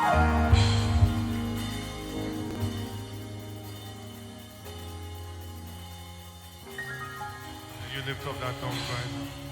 You lift up that tongue right now.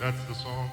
That's the song.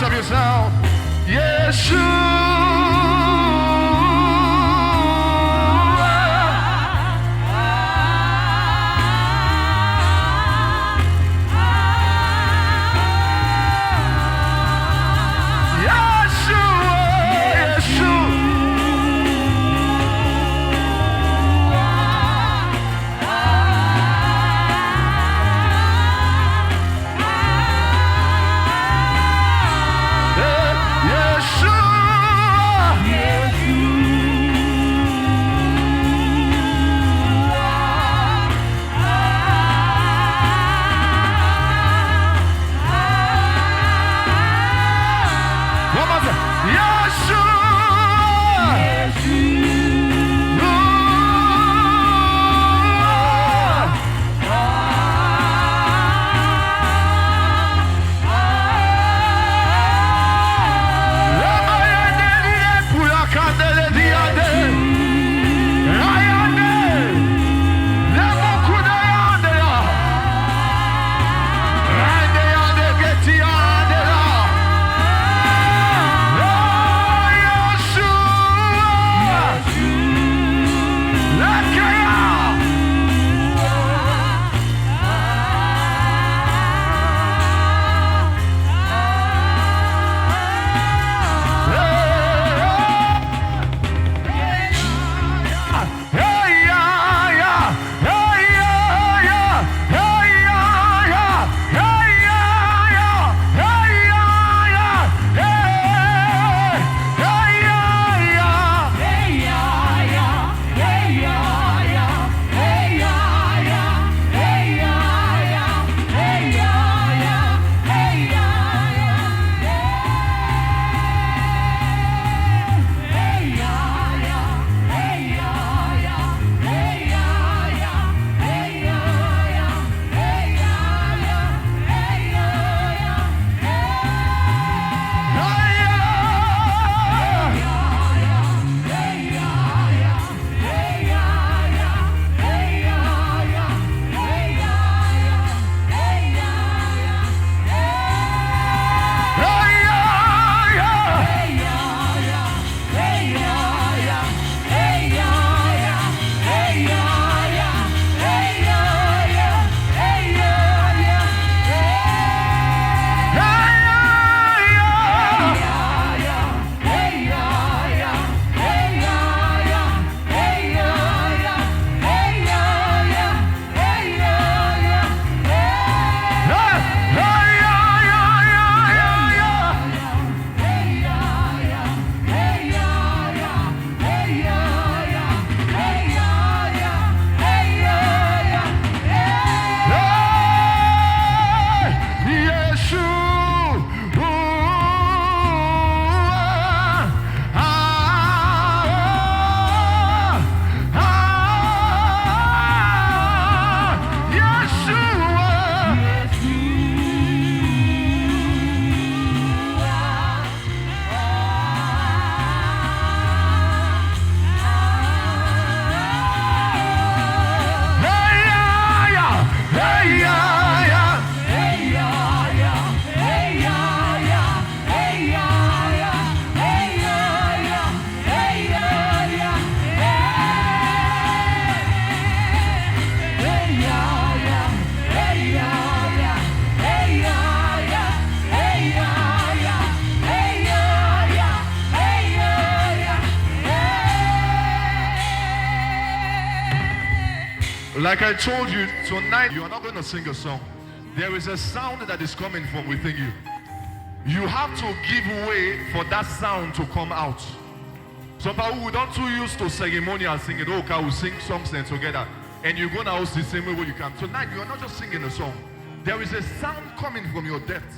Lift up your sound. Yeshua. Like I told you, tonight you are not going to sing a song. There is a sound that is coming from within you. You have to give way for that sound to come out. Some people who don't too used to ceremonial singing, oh, okay, we'll sing songs and together. And you're going to host the same way you can. Tonight, you are not just singing a song. There is a sound coming from your depths.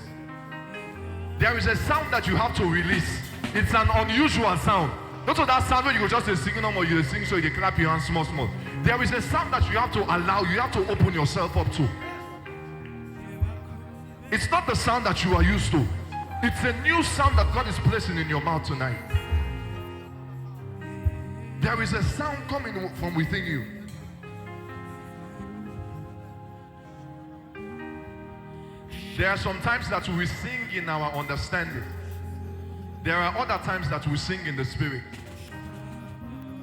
There is a sound that you have to release. It's an unusual sound. Not so that sound where you go just singing or you sing so you clap your hands small. There is a sound that you have to allow, you have to open yourself up to. It's not the sound that you are used to. It's a new sound that God is placing in your mouth tonight. There is a sound coming from within you. There are some times that we sing in our understanding. There are other times that we sing in the spirit.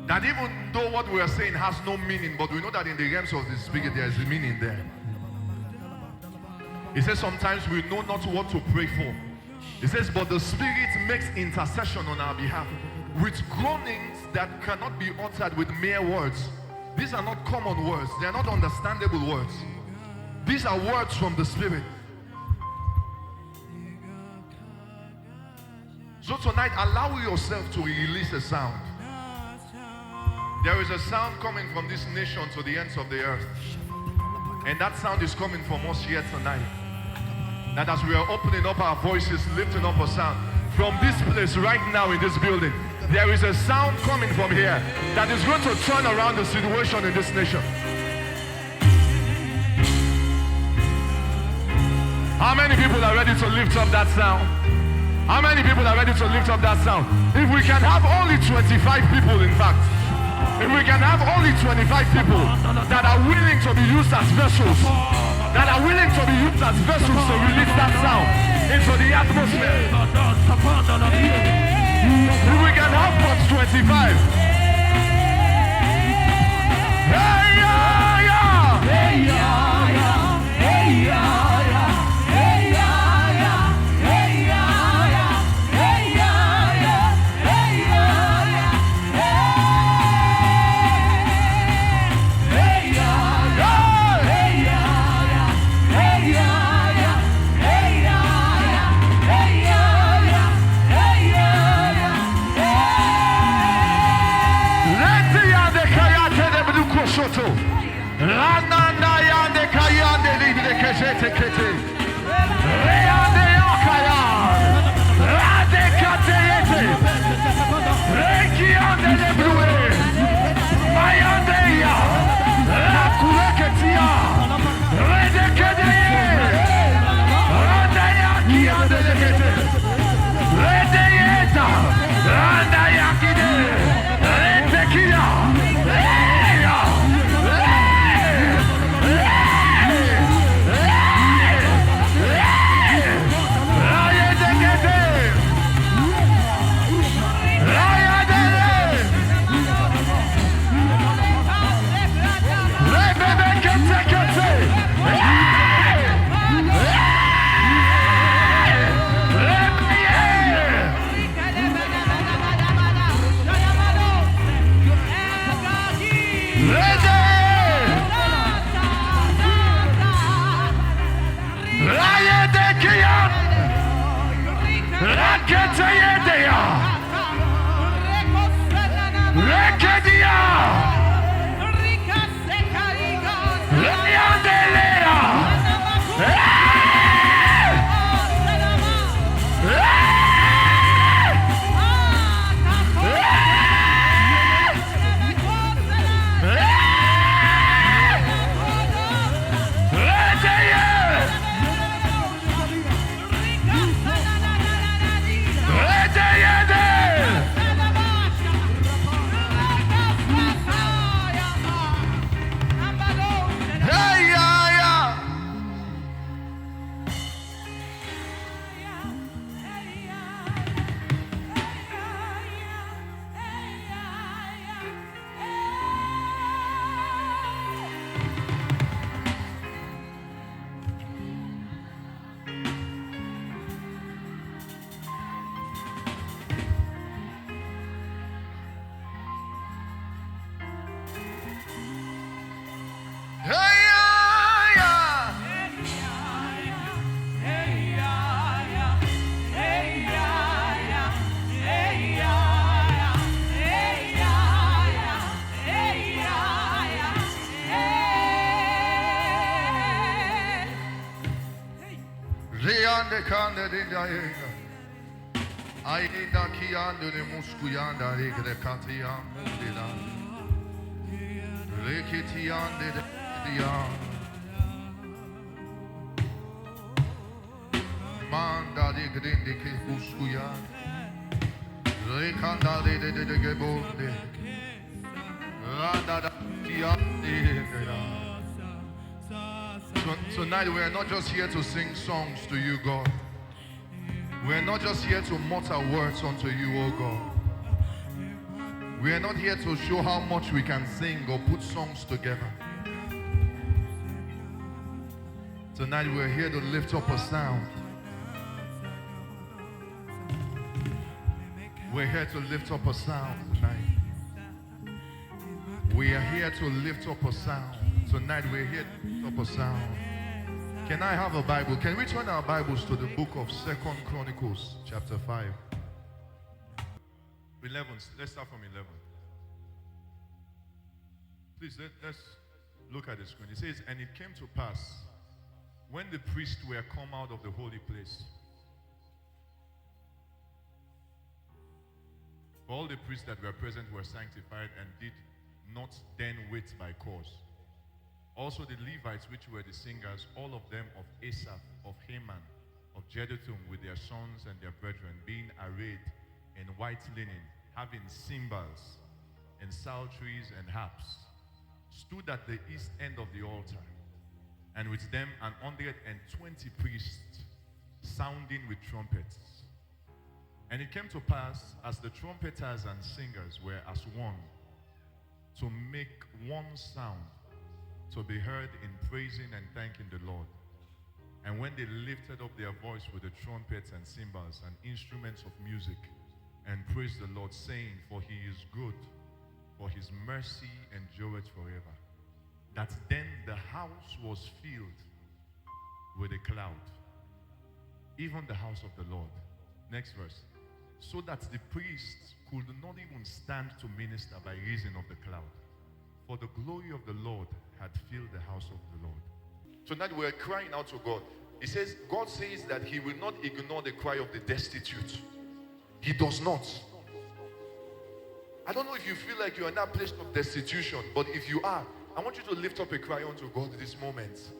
That even though what we are saying has no meaning, but we know that in the realms of the spirit there is a meaning there. He says sometimes we know not what to pray for. He says, but the Spirit makes intercession on our behalf with groanings that cannot be uttered with mere words. These are not common words. They are not understandable words. These are words from the Spirit. So tonight, allow yourself to release a sound. There is a sound coming from this nation to the ends of the earth. And that sound is coming from us here tonight. That as we are opening up our voices, lifting up a sound, from this place right now in this building, there is a sound coming from here that is going to turn around the situation in this nation. How many people are ready to lift up that sound? How many people are ready to lift up that sound? If we can have only 25 people, in fact, if we can have only 25 people that are willing to be used as vessels, that are willing to be used as vessels to release that sound into the atmosphere. If we can have but 25. Hey, yeah, yeah. Hey, yeah, yeah. Hey, yeah. kiande kande dinda. Aida kiande de muskuyanda regre katia mundida. Rekitiande de dia. Manda de grinde ke muskuya. Rekanda de gebonde. Randa da kiande. Tonight we are not just here to sing songs to you, God. We are not just here to mutter words unto you, oh God. We are not here to show how much we can sing or put songs together. Tonight we are here to lift up a sound. We're here to lift up a sound tonight. We are here to lift up a sound. Tonight we're here to lift up a sound. Can I have a Bible? Can we turn our Bibles to the book of 2 Chronicles, chapter 5? 11. Let's start from 11. Please, let's look at the screen. It says, and it came to pass, when the priests were come out of the holy place. For all the priests that were present were sanctified and did not then wait by cause. Also the Levites, which were the singers, all of them of Asaph, of Heman, of Jeduthun, with their sons and their brethren, being arrayed in white linen, having cymbals and psalteries and harps, stood at the east end of the altar, and with them 120 priests, sounding with trumpets. And it came to pass, as the trumpeters and singers were as one, to make one sound, to be heard in praising and thanking the Lord. And when they lifted up their voice with the trumpets and cymbals and instruments of music, and praised the Lord, saying, for he is good, for his mercy endureth forever. That then the house was filled with a cloud, even the house of the Lord. Next verse. So that the priests could not even stand to minister by reason of the cloud. For the glory of the Lord had filled the house of the Lord. Tonight we're crying out to God. He says, God says that he will not ignore the cry of the destitute. He does not. I don't know if you feel like you're in that place of destitution, but if you are, I want you to lift up a cry unto God this moment.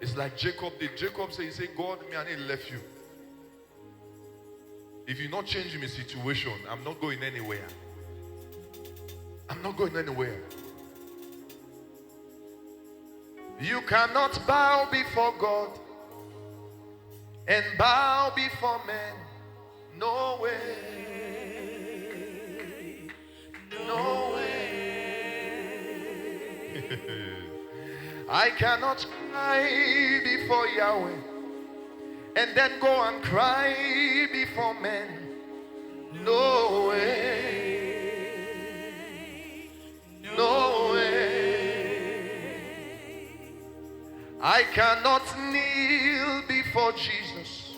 It's like Jacob did. Jacob said, he said, God, me and he left you. If you not change my situation, I'm not going anywhere. I'm not going anywhere. You cannot bow before God and bow before men. No way. No way. I cannot cry before Yahweh and then go and cry before men. No way. No way. I cannot kneel before Jesus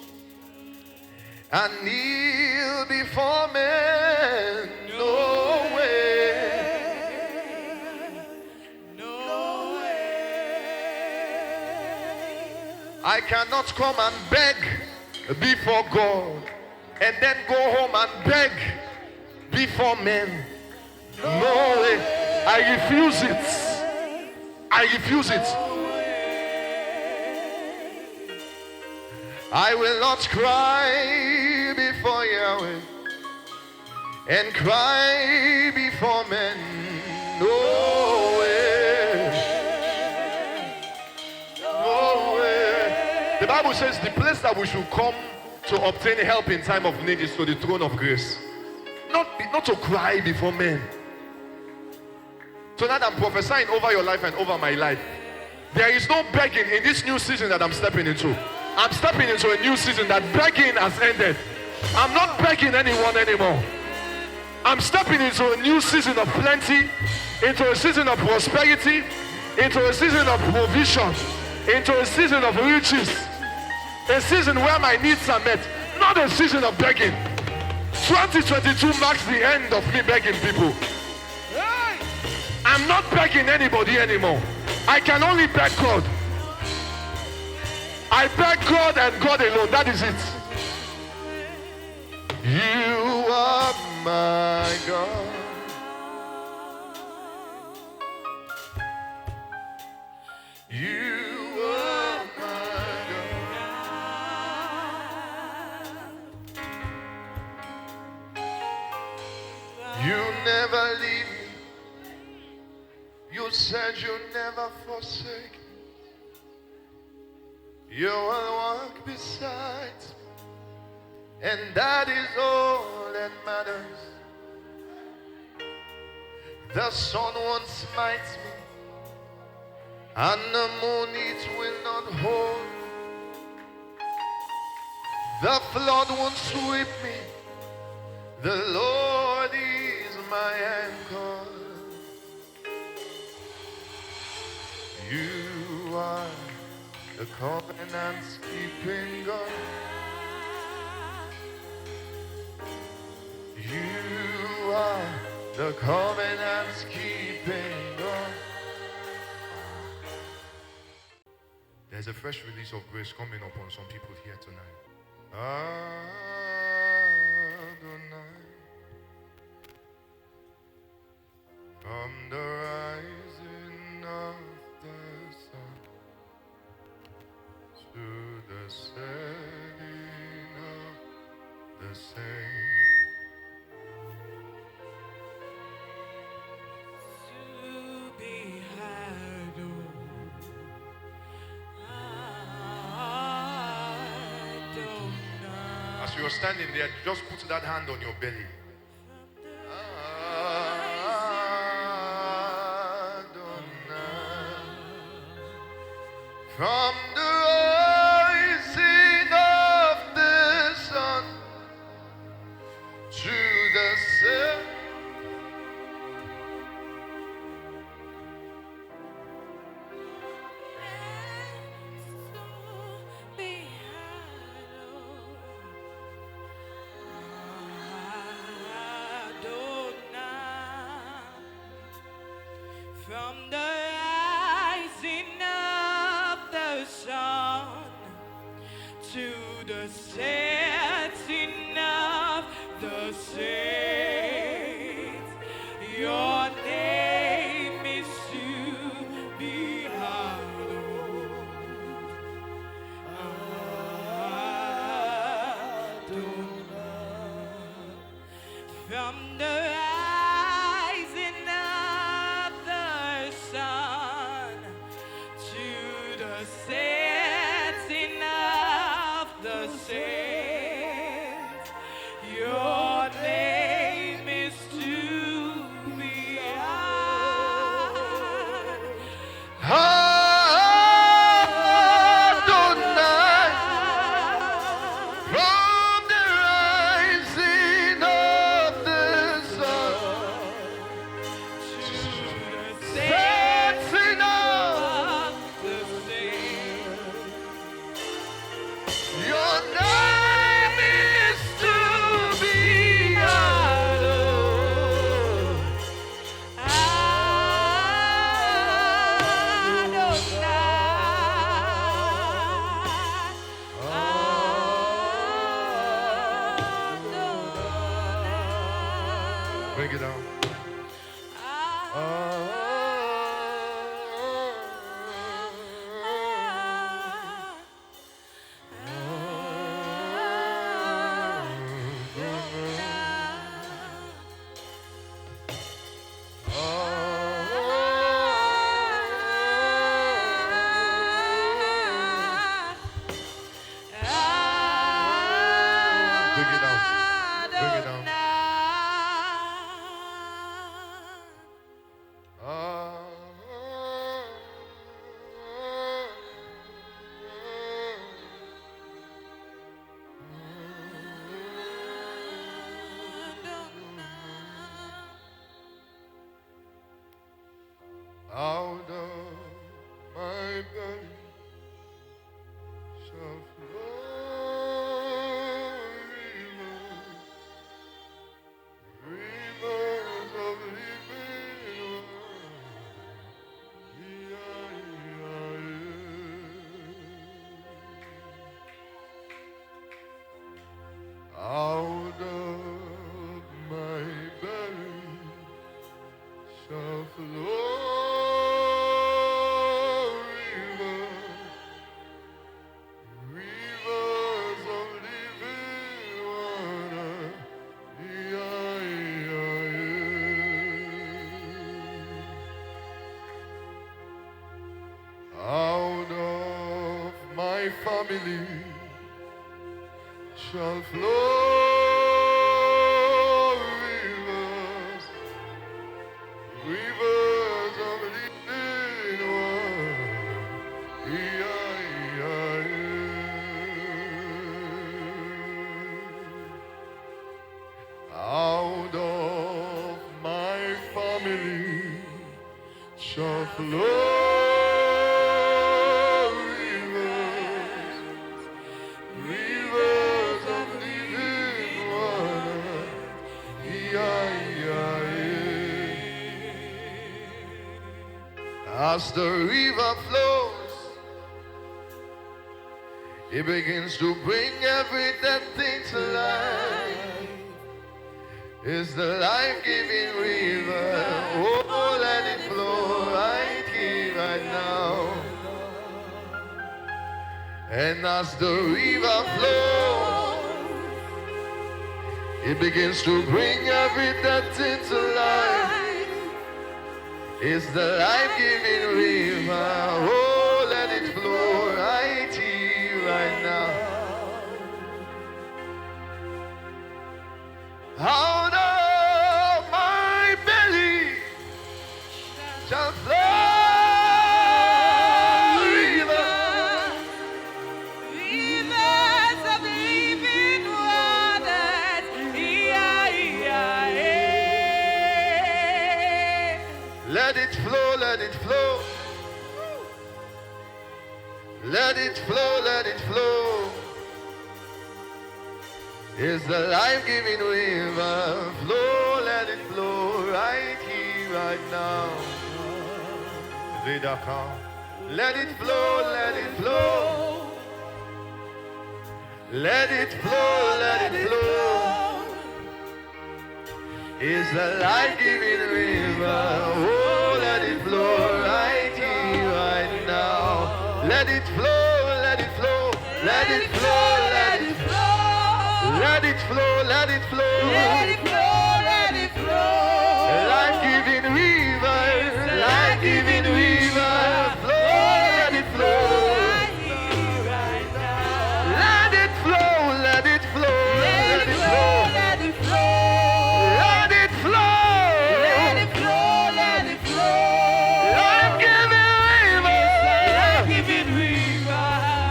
and kneel before men. No way. No way. I cannot come and beg before God and then go home and beg before men. No way. I refuse it. I refuse it. I will not cry before Yahweh and cry before men. No way. No way. The Bible says the place that we should come to obtain help in time of need is to the throne of grace. Not to cry before men. Tonight I'm prophesying over your life and over my life. There is no begging in this new season that I'm stepping into. I'm stepping into a new season that begging has ended. I'm not begging anyone anymore. I'm stepping into a new season of plenty, into a season of prosperity, into a season of provision, into a season of riches, a season where my needs are met, not a season of begging. 2022 marks the end of me begging people. I'm not begging anybody anymore. I can only beg God. I beg God and God alone. That is it. You are my God. You are my God. You never leave me. You said you never forsake me. You will walk beside me. And that is all that matters. The sun won't smite me, and the moon it will not hold. The flood won't sweep me. The Lord is my anchor. You are the covenant-keeping God. You are the covenant-keeping God. There's a fresh release of grace coming upon some people here tonight. Adonai, from the rising of the sun to the setting of the same. As you're standing there, just put that hand on your belly. From the rising of the sun to the setting. From the rising of the sun to the setting of the saints, your name is to be hallowed. Adonai. From the rising of the sun to the setting of the saints, your name is to be Adonai, from the rising of the sun to the setting of the saints. your name is to be hallowed. Bring it down. Bring it down. Bring it down. Out of my belly shall flow rivers of living water. shall flow rivers of living water. Yeah, yeah, yeah. Out of my family shall flow rivers, rivers of living water. Yeah, yeah, yeah. Out of my family shall flow rivers, rivers of living water. Yeah, yeah, yeah. As the river flows, it begins to bring every dead thing to life. It's the life-giving river. Oh, let it flow right here, right now. And as the river flows, it begins to bring every dead thing to life. It's the life-giving river. Oh, let it flow right here, right now. Out of my belly shall flow rivers, rivers of living waters. Yeah, yeah, yeah. let it flow, let it flow. Let it flow, let it flow. It's the life-giving river. Flow, let it flow right here, right now. Let it flow, let it flow. Let it flow, let it flow. It's the life-giving river. Oh, let it flow right here, right now. Let it flow, let it flow. Let it flow, let it flow. Let it flow, let it flow. Let it flow, let it flow. Life-giving river, life-giving river. Flow, let it flow. Right here, right now. Let it flow, let it flow. Let it flow, let it flow. Let it flow. Let it flow, let it flow. Life-giving river. Life-giving river.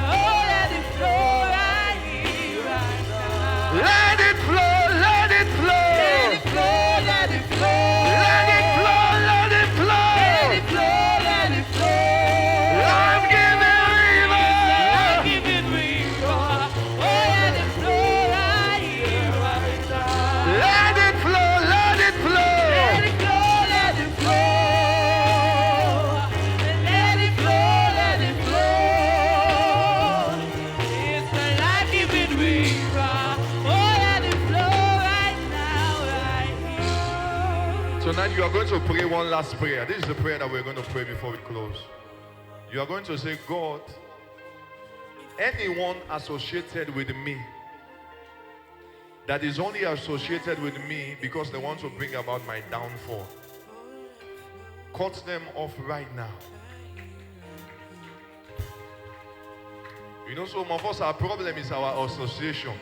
Oh, let it flow right here, right now. Let it flow, let it flow. Let it flow, let it flow. Let it flow, let it flow. Let it flow, let it flow. Life-giving river. Life-giving river. Oh, let it flow right here, right now. Let it flow, let it flow. Let it flow, let it flow. Let it flow, let it flow. It's the life-giving river. Oh, let it flow right now, right here. Tonight you are going to pray one last prayer. This is the prayer that we're going to pray before we close. You are going to say, God, anyone associated with me that is only associated with me because they want to bring about my downfall, cut them off right now. You know, some of us, our problem is our association.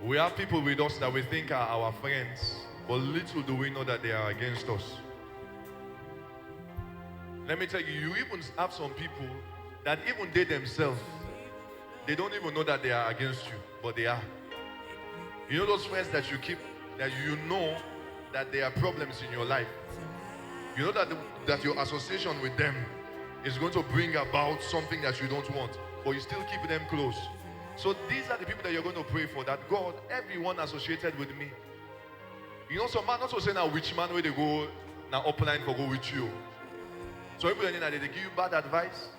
We have people with us that we think are our friends, but little do we know that they are against us. Let me tell you, you even have some people that even they themselves, they don't even know that they are against you, but they are. You know those friends that you keep, that you know that there are problems in your life. You know that your association with them is going to bring about something that you don't want, but you still keep them close. So these are the people that you're going to pray for, that God, everyone associated with me. You know, some man also say now which man where they go now upline for go with you. So people they give you bad advice.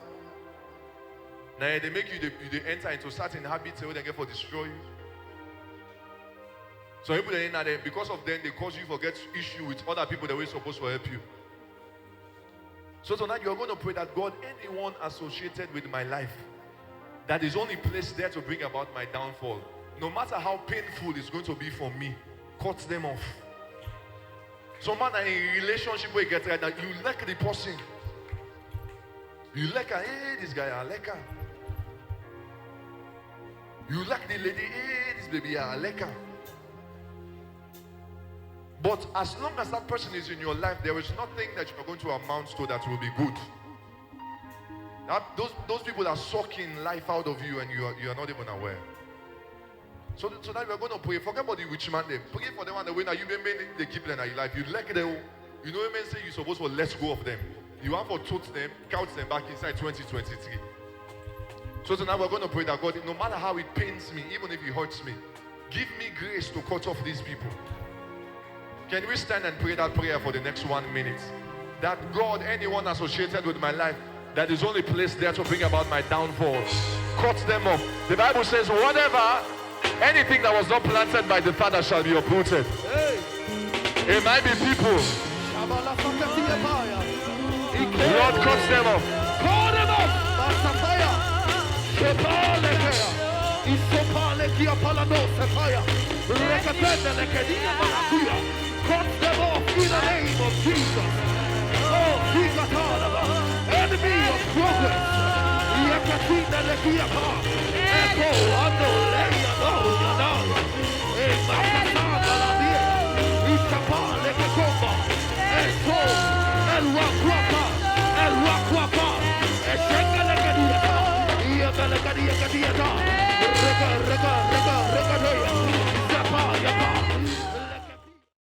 Now they make you they enter into certain habits where they get for destroy you. So people in there, because of them, they cause you forget issue with other people that were supposed to help you. So tonight you're going to pray that God, anyone associated with my life that is only placed there to bring about my downfall, no matter how painful it's going to be for me, cut them off. Some man are in a relationship where you get right now, you like the person. You like her, hey, this guy, I like her. You like the lady, hey, this baby, I like her. But as long as that person is in your life, there is nothing that you're going to amount to that will be good. Those people are sucking life out of you and you are not even aware. So that we're going to pray. Forget about the witch man there. Pray for them and the way that you may they keep them in your life. You like them. You know what I mean? Say you're supposed to let go of them. You want to tote them, count them back inside 2023. So tonight we're going to pray that God, no matter how it pains me, even if it hurts me, give me grace to cut off these people. Can we stand and pray that prayer for the next 1 minute? That God, anyone associated with my life that is only placed there to bring about my downfall, cut them off. The Bible says, whatever, anything that was not planted by the Father shall be uprooted. It might be people. Lord, cut them off. Cut them off. Cut them off in the name of Jesus. Oh, enemy of progress. Echo, ando, leia, no, El